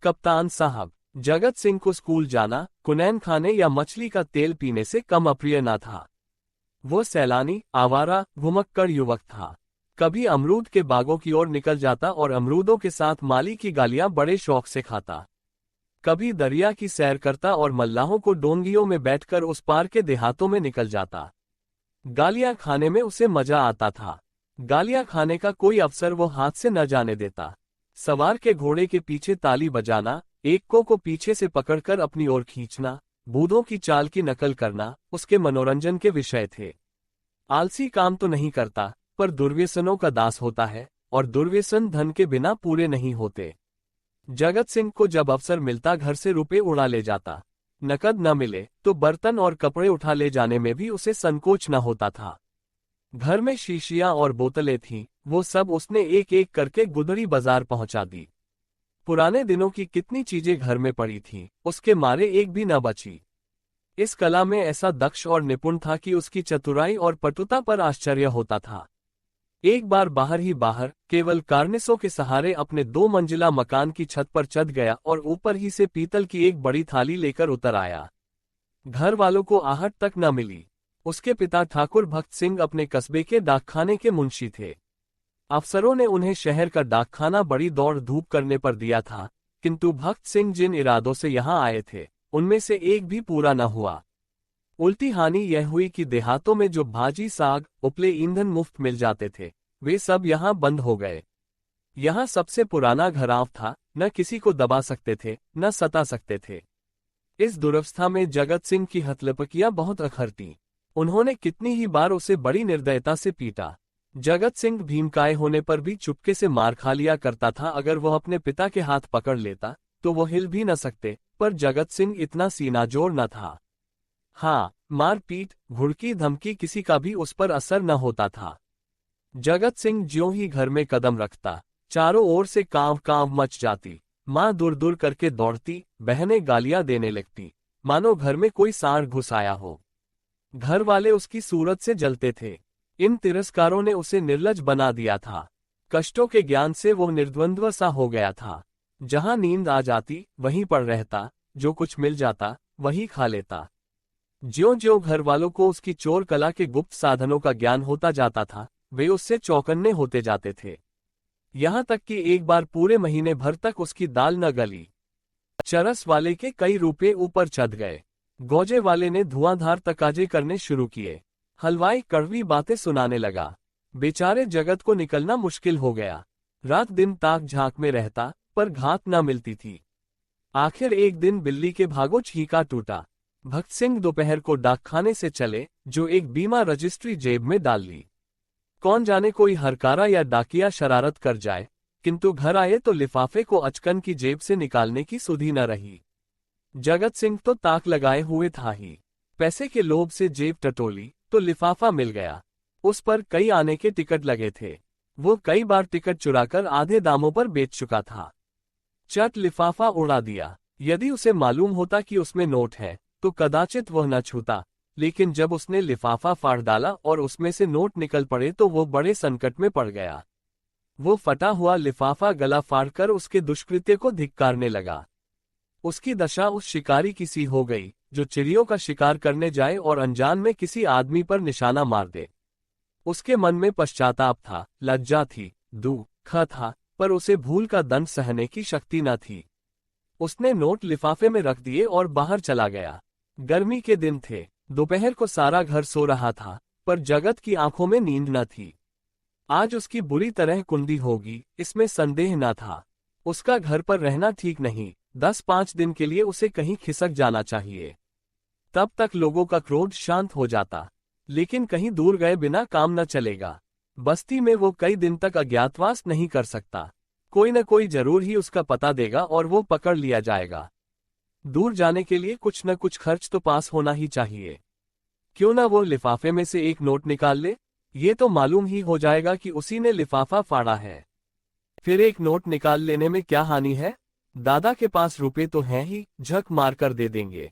कप्तान साहब, जगत सिंह को स्कूल जाना कुनैन खाने या मछली का तेल पीने से कम अप्रिय न था। वो सैलानी, आवारा, घुमक्कड़ युवक था। कभी अमरूद के बागों की ओर निकल जाता और अमरूदों के साथ माली की गालियां बड़े शौक से खाता। कभी दरिया की सैर करता और मल्लाहों को डोंगियों में बैठकर उस पार के देहातों में निकल जाता। गालियां खाने में उसे मजा आता था। गालियां खाने का कोई अवसर वो हाथ से न जाने देता। सवार के घोड़े के पीछे ताली बजाना, एक को पीछे से पकड़कर अपनी ओर खींचना, बूढ़ों की चाल की नकल करना उसके मनोरंजन के विषय थे। आलसी काम तो नहीं करता, पर दुर्व्यसनों का दास होता है, और दुर्व्यसन धन के बिना पूरे नहीं होते। जगत सिंह को जब अवसर मिलता घर से रुपए उड़ा ले जाता। नकद न मिले तो बर्तन और कपड़े उठा ले जाने में भी उसे संकोच न होता था। घर में शीशियां और बोतलें थीं, वो सब उसने एक एक करके गुदड़ी बाजार पहुंचा दी। पुराने दिनों की कितनी चीजें घर में पड़ी थीं, उसके मारे एक भी न बची। इस कला में ऐसा दक्ष और निपुण था कि उसकी चतुराई और पटुता पर आश्चर्य होता था। एक बार बाहर ही बाहर, केवल कार्निसों के सहारे अपने 2 मंजिला मकान की छत पर चढ़ गया और ऊपर ही से पीतल की एक बड़ी थाली लेकर उतर आया। घर वालों को आहट तक न मिली। उसके पिता ठाकुर भक्त सिंह अपने कस्बे के डाकखाने के मुंशी थे। अफसरों ने उन्हें शहर का डाकखाना बड़ी दौड़ धूप करने पर दिया था, किंतु भक्त सिंह जिन इरादों से यहाँ आए थे, उनमें से एक भी पूरा न हुआ। उल्टी हानि यह हुई कि देहातों में जो भाजी साग, उपले ईंधन मुफ्त मिल जाते थे, वे सब यहाँ बंद हो गए। यहाँ सबसे पुराना घराव था, न किसी को दबा सकते थे, न सता सकते थे। इस दुरवस्था में जगत सिंह की हथलपकियां बहुत अखरती। उन्होंने कितनी ही बार उसे बड़ी निर्दयता से पीटा। जगत सिंह भीमकाय होने पर भी चुपके से मार खा लिया करता था। अगर वह अपने पिता के हाथ पकड़ लेता तो वो हिल भी न सकते, पर जगत सिंह इतना सीनाजोर न था। हाँ, मार पीट, घुड़की धमकी किसी का भी उस पर असर न होता था। जगत सिंह ज्यों ही घर में कदम रखता, चारों ओर से कांव कांव मच जाती। माँ दूर दूर करके दौड़ती, बहनें गालियां देने लगती, मानो घर में कोई सांड घुस आया हो। घर वाले उसकी सूरत से जलते थे। इन तिरस्कारों ने उसे निर्लज बना दिया था। कष्टों के ज्ञान से वो निर्द्वंद्व सा हो गया था। जहां नींद आ जाती वहीं पड़ रहता, जो कुछ मिल जाता वही खा लेता। ज्यों-ज्यों घर वालों को उसकी चोर कला के गुप्त साधनों का ज्ञान होता जाता था, वे उससे चौकन्ने होते जाते थे। यहां तक कि एक बार पूरे महीने भर तक उसकी दाल न गली। चरस वाले के कई रुपए ऊपर चढ़ गए। गौजे वाले ने धुआंधार तकाजे करने शुरू किए। हलवाई कड़वी बातें सुनाने लगा। बेचारे जगत को निकलना मुश्किल हो गया। रात दिन ताक झांक में रहता, पर घात न मिलती थी। आखिर एक दिन बिल्ली के भागो छींका टूटा। भक्त सिंह दोपहर को डाकखाने से चले, जो एक बीमा रजिस्ट्री जेब में डाल ली। कौन जाने कोई हरकारा या डाकिया शरारत कर जाए, किंतु घर आए तो लिफाफे को अचकन की जेब से निकालने की सुधि न रही। जगत सिंह तो ताक लगाए हुए था ही। पैसे के लोभ से जेब टटोली तो लिफाफा मिल गया। उस पर कई आने के टिकट लगे थे। वो कई बार टिकट चुराकर आधे दामों पर बेच चुका था। चट लिफाफा उड़ा दिया। यदि उसे मालूम होता कि उसमें नोट है तो कदाचित वह न छूता, लेकिन जब उसने लिफाफा फाड़ डाला और उसमें से नोट निकल पड़े तो वो बड़े संकट में पड़ गया। वो फटा हुआ लिफाफा गला फाड़कर उसके दुष्कृत्य को धिक्कारने लगा। उसकी दशा उस शिकारी की सी हो गई जो चिड़ियों का शिकार करने जाए और अनजान में किसी आदमी पर निशाना मार दे। उसके मन में पश्चाताप था, लज्जा थी, दुख था, पर उसे भूल का दंड सहने की शक्ति न थी। उसने नोट लिफाफे में रख दिए और बाहर चला गया। गर्मी के दिन थे। दोपहर को सारा घर सो रहा था, पर जगत की आंखों में नींद न थी। आज उसकी बुरी तरह कुंडी होगी, इसमें संदेह न था। उसका घर पर रहना ठीक नहीं। 10-5 दिन के लिए उसे कहीं खिसक जाना चाहिए। तब तक लोगों का क्रोध शांत हो जाता। लेकिन कहीं दूर गए बिना काम न चलेगा। बस्ती में वो कई दिन तक अज्ञातवास नहीं कर सकता। कोई न कोई जरूर ही उसका पता देगा और वो पकड़ लिया जाएगा। दूर जाने के लिए कुछ न कुछ खर्च तो पास होना ही चाहिए। क्यों ना वो लिफाफे में से एक नोट निकाल ले? ये तो मालूम ही हो जाएगा कि उसी ने लिफाफा फाड़ा है। फिर एक नोट निकाल लेने में क्या हानि है? दादा के पास रुपए तो हैं ही, झक मार कर दे देंगे।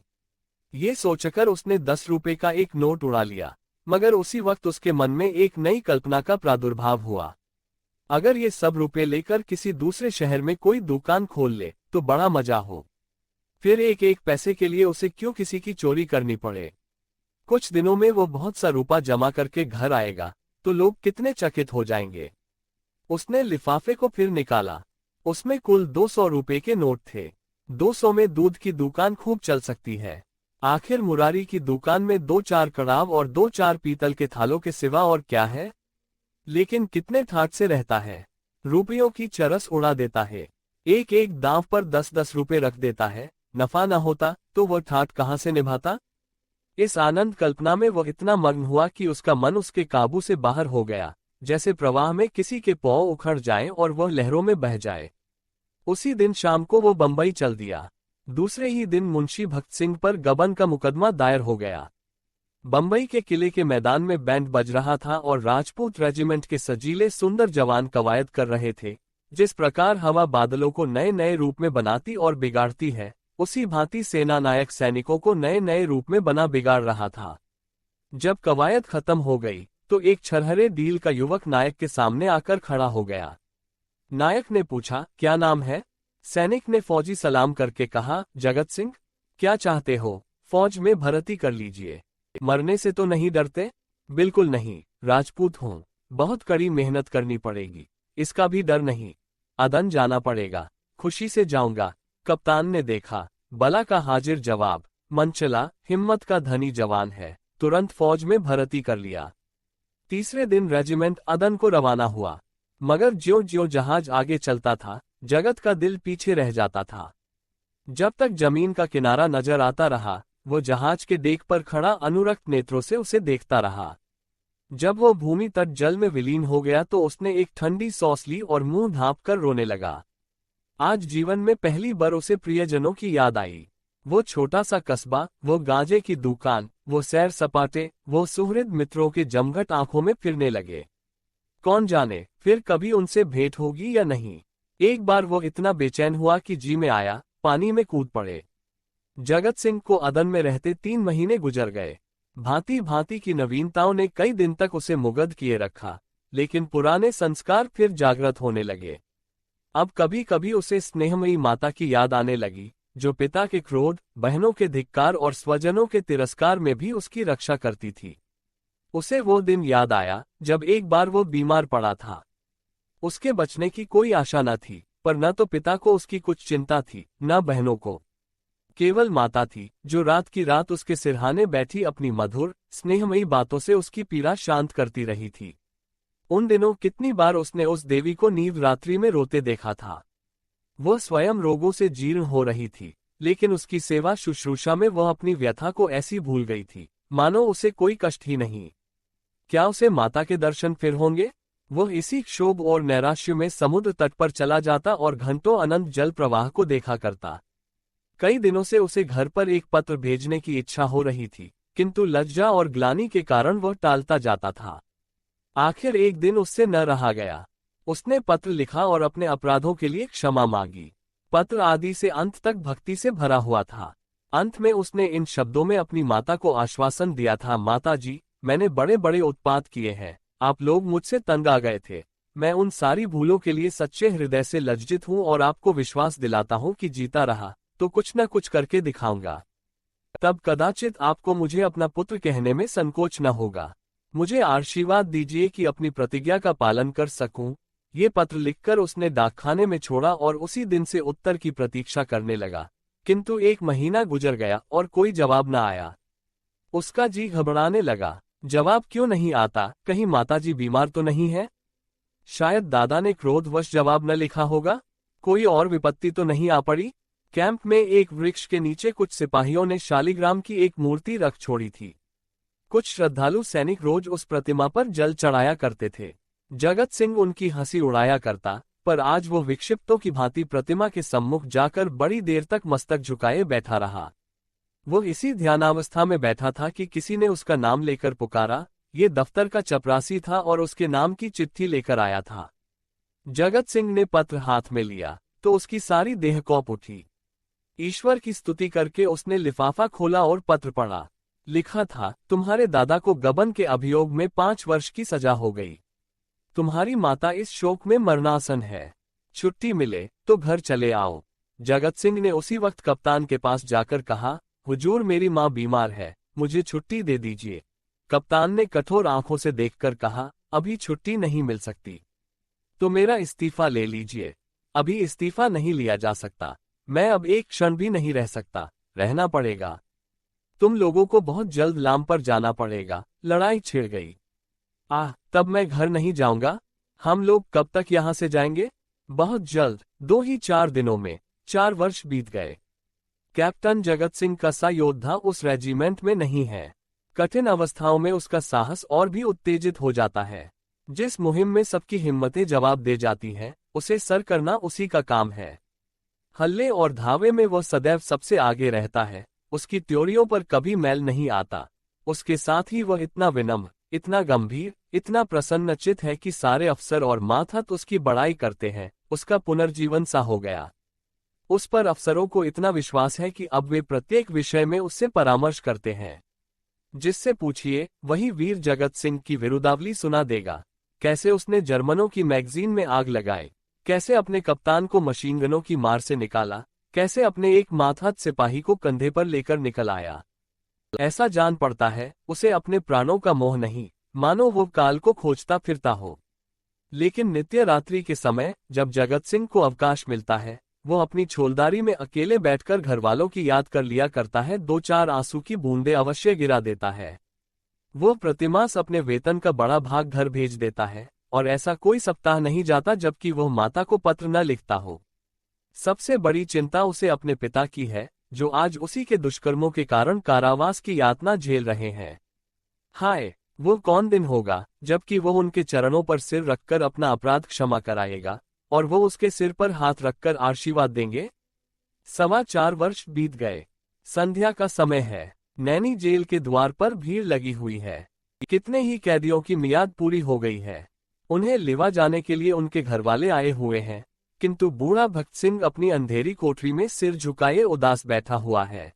ये सोचकर उसने 10 रुपए का एक नोट उड़ा लिया, मगर उसी वक्त उसके मन में एक नई कल्पना का प्रादुर्भाव हुआ। अगर ये सब रुपए लेकर किसी दूसरे शहर में कोई दुकान खोल ले तो बड़ा मजा हो। फिर एक एक पैसे के लिए उसे क्यों किसी की चोरी करनी पड़े। कुछ दिनों में वो बहुत सा रुपया जमा करके घर आएगा तो लोग कितने चकित हो जाएंगे। उसने लिफाफे को फिर निकाला। उसमें कुल 200 रुपए के नोट थे। 200 में दूध की दुकान खूब चल सकती है। आखिर मुरारी की दुकान में 2-4 कड़ाव और 2-4 पीतल के थालों के सिवा और क्या है। लेकिन कितने ठाट से रहता है, रुपयों की चरस उड़ा देता है। एक एक दांव पर 10-10 रुपए रख देता है। नफा न होता तो वह ठाट कहां से निभाता। इस आनंद कल्पना में वह इतना मग्न हुआ कि उसका मन उसके काबू से बाहर हो गया, जैसे प्रवाह में किसी के पांव उखड़ जाएं और वह लहरों में बह जाए। उसी दिन शाम को वो बंबई चल दिया। दूसरे ही दिन मुंशी भक्त सिंह पर गबन का मुकदमा दायर हो गया। बंबई के किले के मैदान में बैंड बज रहा था और राजपूत रेजिमेंट के सजीले सुंदर जवान कवायद कर रहे थे। जिस प्रकार हवा बादलों को नए नए रूप में बनाती और बिगाड़ती है, उसी भांति सेना नायक सैनिकों को नए नए रूप में बना बिगाड़ रहा था। जब कवायद खत्म हो गई तो एक छरहरे डील का युवक नायक के सामने आकर खड़ा हो गया। नायक ने पूछा, क्या नाम है? सैनिक ने फौजी सलाम करके कहा, जगत सिंह। क्या चाहते हो? फौज में भर्ती कर लीजिए। मरने से तो नहीं डरते? बिल्कुल नहीं, राजपूत हूं। बहुत कड़ी मेहनत करनी पड़ेगी, इसका भी डर नहीं। अदन जाना पड़ेगा। खुशी से जाऊंगा। कप्तान ने देखा, बला का हाजिर जवाब। मन चला, हिम्मत का धनी जवान है, तुरंत फौज में भर्ती कर लिया। तीसरे दिन रेजिमेंट अदन को रवाना हुआ। मगर ज्यों ज्यों जहाज आगे चलता था, जगत का दिल पीछे रह जाता था। जब तक जमीन का किनारा नजर आता रहा, वो जहाज के डेक पर खड़ा अनुरक्त नेत्रों से उसे देखता रहा। जब वो भूमि तट जल में विलीन हो गया तो उसने एक ठंडी सांस ली और मुंह ढांप कर रोने लगा। आज जीवन में पहली बार उसे प्रियजनों की याद आई। वो छोटा सा कस्बा, वो गांजे की दुकान, वो सैर सपाटे, वो सुहृद मित्रों के जमघट आंखों में फिरने लगे। कौन जाने फिर कभी उनसे भेंट होगी या नहीं। एक बार वो इतना बेचैन हुआ कि जी में आया, पानी में कूद पड़े। जगत सिंह को अदन में रहते 3 महीने गुजर गए। भांति भांति की नवीनताओं ने कई दिन तक उसे मुग्ध किए रखा, लेकिन पुराने संस्कार फिर जागृत होने लगे। अब कभी कभी उसे स्नेहमयी माता की याद आने लगी, जो पिता के क्रोध, बहनों के धिक्कार और स्वजनों के तिरस्कार में भी उसकी रक्षा करती थी। उसे वो दिन याद आया जब एक बार वो बीमार पड़ा था। उसके बचने की कोई आशा न थी, पर न तो पिता को उसकी कुछ चिंता थी, न बहनों को। केवल माता थी, जो रात की रात उसके सिरहाने बैठी अपनी मधुर, स्नेहमयी बातों से उसकी पीड़ा शांत करती रही थी। उन दिनों कितनी बार उसने उस देवी को नींद रात्रि में रोते देखा था। वह स्वयं रोगों से जीर्ण हो रही थी, लेकिन उसकी सेवा शुश्रूषा में वह अपनी व्यथा को ऐसी भूल गई थी, मानो उसे कोई कष्ट ही नहीं। क्या उसे माता के दर्शन फिर होंगे? वह इसी क्षोभ और नैराश्य में समुद्र तट पर चला जाता और घंटों अनंत जल प्रवाह को देखा करता। कई दिनों से उसे घर पर एक पत्र भेजने की इच्छा हो रही थी, किंतु लज्जा और ग्लानि के कारण वह टालता जाता था। आखिर एक दिन उससे न रहा गया। उसने पत्र लिखा और अपने अपराधों के लिए क्षमा मांगी। पत्र आदि से अंत तक भक्ति से भरा हुआ था। अंत में उसने इन शब्दों में अपनी माता को आश्वासन दिया था, माता जी, मैंने बड़े बड़े उत्पात किए हैं, आप लोग मुझसे तंग आ गए थे। मैं उन सारी भूलों के लिए सच्चे हृदय से लज्जित हूं और आपको विश्वास दिलाता हूं कि जीता रहा तो कुछ न कुछ करके दिखाऊंगा। तब कदाचित आपको मुझे अपना पुत्र कहने में संकोच न होगा। मुझे आशीर्वाद दीजिए कि अपनी प्रतिज्ञा का पालन कर सकूं। ये पत्र लिखकर उसने डाकखाने में छोड़ा और उसी दिन से उत्तर की प्रतीक्षा करने लगा। किंतु 1 महीना गुजर गया और कोई जवाब न आया। उसका जी घबराने लगा। जवाब क्यों नहीं आता? कहीं माताजी बीमार तो नहीं है? शायद दादा ने क्रोधवश जवाब न लिखा होगा? कोई और विपत्ति तो नहीं आ पड़ी? कैंप में एक वृक्ष के नीचे कुछ सिपाहियों ने शालिग्राम की एक मूर्ति रख छोड़ी थी। कुछ श्रद्धालु सैनिक रोज उस प्रतिमा पर जल चढ़ाया करते थे। जगत सिंह उनकी हंसी उड़ाया करता, पर आज वो विक्षिप्तों की भांति प्रतिमा के सम्मुख जाकर बड़ी देर तक मस्तक झुकाए बैठा रहा। वो इसी ध्यानावस्था में बैठा था कि किसी ने उसका नाम लेकर पुकारा। ये दफ्तर का चपरासी था और उसके नाम की चिट्ठी लेकर आया था। जगत सिंह ने पत्र हाथ में लिया तो उसकी सारी देह कौंप उठी। ईश्वर की स्तुति करके उसने लिफाफा खोला और पत्र पढ़ा। लिखा था, तुम्हारे दादा को गबन के अभियोग में 5 वर्ष की सजा हो गई। तुम्हारी माता इस शोक में मरनासन है। छुट्टी मिले तो घर चले आओ। जगत सिंह ने उसी वक्त कप्तान के पास जाकर कहा, हुजूर मेरी माँ बीमार है, मुझे छुट्टी दे दीजिए। कप्तान ने कठोर आंखों से देखकर कहा, अभी छुट्टी नहीं मिल सकती, तो मेरा इस्तीफा ले लीजिए। अभी इस्तीफा नहीं लिया जा सकता, मैं अब एक क्षण भी नहीं रह सकता, रहना पड़ेगा। तुम लोगों को बहुत जल्द लाम पर जाना पड़ेगा। लड़ाई छिड़ गई। तब मैं घर नहीं जाऊंगा। हम लोग कब तक यहां से जाएंगे? बहुत जल्द, 2 ही 4 दिनों में 4 वर्ष बीत गए। कैप्टन जगत सिंह का सा योद्धा उस रेजिमेंट में नहीं है। कठिन अवस्थाओं में उसका साहस और भी उत्तेजित हो जाता है। जिस मुहिम में सबकी हिम्मतें जवाब दे जाती हैं, उसे सर करना उसी का काम है। हल्ले और धावे में वह सदैव सबसे आगे रहता है। उसकी त्योरियों पर कभी मैल नहीं आता। उसके साथ ही वह इतना विनम्र, इतना गंभीर, इतना प्रसन्नचित है कि सारे अफसर और मातहत उसकी बड़ाई करते हैं। उसका पुनर्जीवन सा हो गया। उस पर अफसरों को इतना विश्वास है कि अब वे प्रत्येक विषय में उससे परामर्श करते हैं। जिससे पूछिए, वही वीर जगत सिंह की विरुदावली सुना देगा। कैसे उसने जर्मनों की मैगजीन में आग लगाई, कैसे अपने कप्तान को मशीनगनों की मार से निकाला, कैसे अपने एक मातहत सिपाही को कंधे पर लेकर निकल आया। ऐसा जान पड़ता है उसे अपने प्राणों का मोह नहीं, मानो वो काल को खोजता फिरता हो। लेकिन नित्य रात्रि के समय जब जगत सिंह को अवकाश मिलता है, वो अपनी छोलदारी में अकेले बैठकर घरवालों की याद कर लिया करता है। 2-4 आंसू की बूंदें अवश्य गिरा देता है। वो प्रतिमास अपने वेतन का बड़ा भाग घर भेज देता है, और ऐसा कोई सप्ताह नहीं जाता जबकि वह माता को पत्र न लिखता हो। सबसे बड़ी चिंता उसे अपने पिता की है, जो आज उसी के दुष्कर्मों के कारण कारावास की यातना झेल रहे हैं। हाय, वो कौन दिन होगा जबकि वह उनके चरणों पर सिर रखकर अपना अपराध क्षमा कराएगा, और वो उसके सिर पर हाथ रखकर आशीर्वाद देंगे। 4.25 वर्ष बीत गए। संध्या का समय है। नैनी जेल के द्वार पर भीड़ लगी हुई है। कितने ही कैदियों की मियाद पूरी हो गई है। उन्हें लेवा जाने के लिए उनके घरवाले आए हुए हैं, किंतु बूढ़ा भक्त सिंह अपनी अंधेरी कोठरी में सिर झुकाए उदास बैठा हुआ है।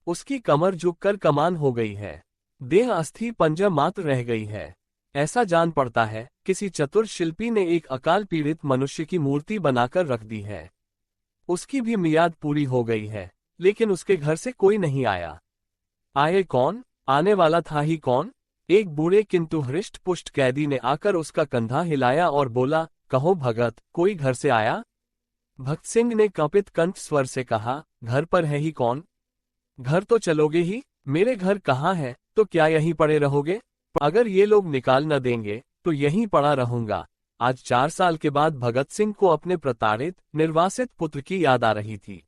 उसकी कमर झुककर कमान हो गई है। देह अस्थि पंजर मात्र रह गई है। ऐसा जान पड़ता है किसी चतुर शिल्पी ने एक अकाल पीड़ित मनुष्य की मूर्ति बनाकर रख दी है। उसकी भी मियाद पूरी हो गई है, लेकिन उसके घर से कोई नहीं आया। आए कौन? आने वाला था ही कौन? एक बूढ़े किंतु हृष्ट पुष्ट कैदी ने आकर उसका कंधा हिलाया और बोला, कहो भगत, कोई घर से आया? भक्त सिंह ने कंपित कंठ स्वर से कहा, घर पर है ही कौन? घर तो चलोगे ही। मेरे घर कहाँ है, तो क्या यहीं पड़े रहोगे? अगर ये लोग निकाल न देंगे तो यहीं पड़ा रहूंगा। आज 4 साल के बाद भगत सिंह को अपने प्रताड़ित, निर्वासित पुत्र की याद आ रही थी,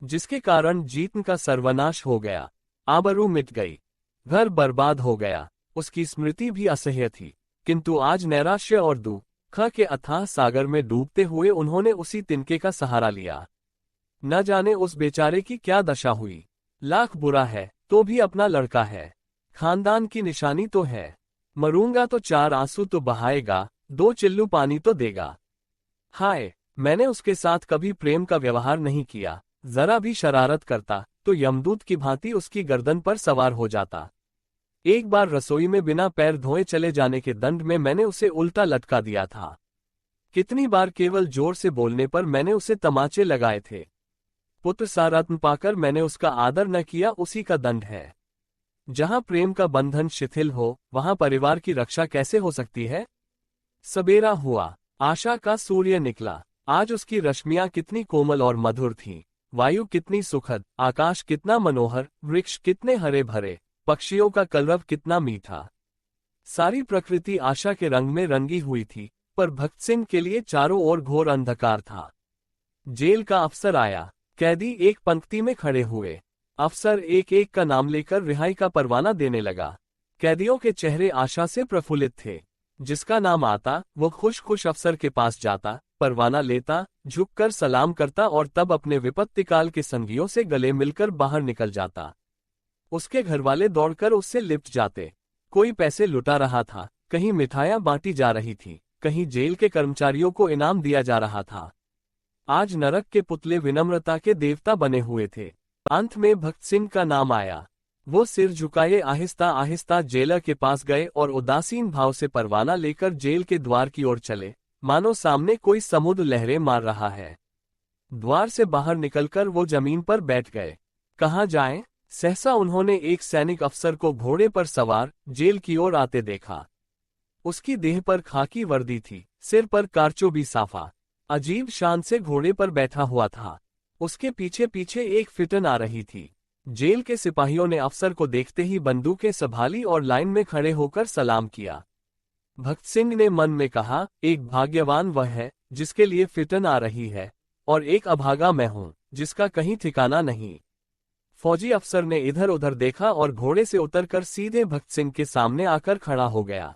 जिसके कारण जीतन का सर्वनाश हो गया। आबरू मिट गई, घर बर्बाद हो गया। उसकी स्मृति भी असह्य थी, किंतु आज नैराश्य और दुख के अथाह सागर में डूबते हुए उन्होंने उसी तिनके का सहारा लिया। न जाने उस बेचारे की क्या दशा हुई। लाख बुरा है तो भी अपना लड़का है, खानदान की निशानी तो है। मरूंगा तो 4 आंसू तो बहाएगा, 2 चिल्लू पानी तो देगा। हाय, मैंने उसके साथ कभी प्रेम का व्यवहार नहीं किया। जरा भी शरारत करता तो यमदूत की भांति उसकी गर्दन पर सवार हो जाता। एक बार रसोई में बिना पैर धोए चले जाने के दंड में मैंने उसे उल्टा लटका दिया था। कितनी बार केवल जोर से बोलने पर मैंने उसे तमाचे लगाए थे। पुत्र सा रत्न पाकर मैंने उसका आदर न किया, उसी का दंड है। जहां प्रेम का बंधन शिथिल हो, वहां परिवार की रक्षा कैसे हो सकती है? सबेरा हुआ, आशा का सूर्य निकला। आज उसकी रश्मियां कितनी कोमल और मधुर थीं। वायु कितनी सुखद, आकाश कितना मनोहर, वृक्ष कितने हरे भरे, पक्षियों का कलरव कितना मीठा। सारी प्रकृति आशा के रंग में रंगी हुई थी, पर भक्त सिंह के लिए चारों ओर घोर अंधकार था। जेल का अफसर आया। कैदी एक पंक्ति में खड़े हुए। अफसर एक एक का नाम लेकर रिहाई का परवाना देने लगा। कैदियों के चेहरे आशा से प्रफुल्लित थे। जिसका नाम आता वो खुश खुश अफसर के पास जाता, परवाना लेता, झुककर सलाम करता और तब अपने विपत्तिकाल के संगियों से गले मिलकर बाहर निकल जाता। उसके घरवाले दौड़कर उससे लिपट जाते। कोई पैसे लुटा रहा था, कहीं मिठाइयां बांटी जा रही थी, कहीं जेल के कर्मचारियों को इनाम दिया जा रहा था। आज नरक के पुतले विनम्रता के देवता बने हुए थे। अंत में भक्त सिंह का नाम आया। वो सिर झुकाए आहिस्ता आहिस्ता जेलर के पास गए और उदासीन भाव से परवाना लेकर जेल के द्वार की ओर चले, मानो सामने कोई समुद्र लहरें मार रहा है। द्वार से बाहर निकलकर वो जमीन पर बैठ गए। कहाँ जाएं? सहसा उन्होंने एक सैनिक अफसर को घोड़े पर सवार जेल की ओर आते देखा। उसकी देह पर खाकी वर्दी थी, सिर पर कारचोबी साफा, अजीब शान से घोड़े पर बैठा हुआ था। उसके पीछे पीछे एक फिटन आ रही थी। जेल के सिपाहियों ने अफसर को देखते ही बंदूकें संभाली और लाइन में खड़े होकर सलाम किया। भगत सिंह ने मन में कहा, एक भाग्यवान वह है जिसके लिए फिटन आ रही है, और एक अभागा मैं हूं जिसका कहीं ठिकाना नहीं। फौजी अफसर ने इधर उधर देखा और घोड़े से उतरकर सीधे भगत सिंह के सामने आकर खड़ा हो गया।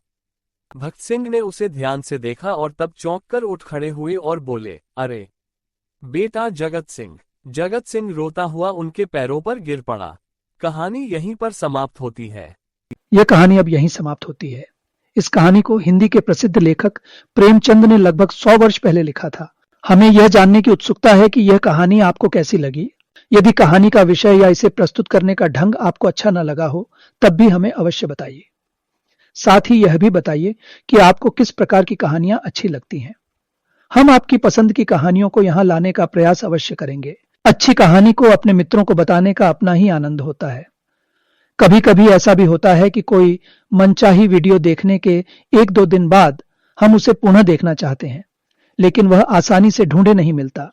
भगत सिंह ने उसे ध्यान से देखा और तब चौंक कर उठ खड़े हुए और बोले, अरे बेटा जगत सिंह। जगत सिंह रोता हुआ उनके पैरों पर गिर पड़ा। कहानी यहीं पर समाप्त होती है। यह कहानी अब यहीं समाप्त होती है। इस कहानी को हिंदी के प्रसिद्ध लेखक प्रेमचंद ने लगभग 100 वर्ष पहले लिखा था। हमें यह जानने की उत्सुकता है कि यह कहानी आपको कैसी लगी। यदि कहानी का विषय या इसे प्रस्तुत करने का ढंग आपको अच्छा न लगा हो, तब भी हमें अवश्य बताइए। साथ ही यह भी बताइए कि आपको किस प्रकार की कहानियां अच्छी लगती हैं। हम आपकी पसंद की कहानियों को यहां लाने का प्रयास अवश्य करेंगे। अच्छी कहानी को अपने मित्रों को बताने का अपना ही आनंद होता है। कभी कभी ऐसा भी होता है कि कोई मनचाही वीडियो देखने के 1-2 दिन बाद हम उसे पुनः देखना चाहते हैं, लेकिन वह आसानी से ढूंढे नहीं मिलता।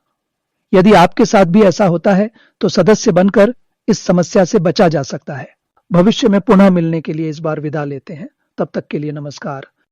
यदि आपके साथ भी ऐसा होता है तो सदस्य बनकर इस समस्या से बचा जा सकता है। भविष्य में पुनः मिलने के लिए इस बार विदा लेते हैं। तब तक के लिए नमस्कार।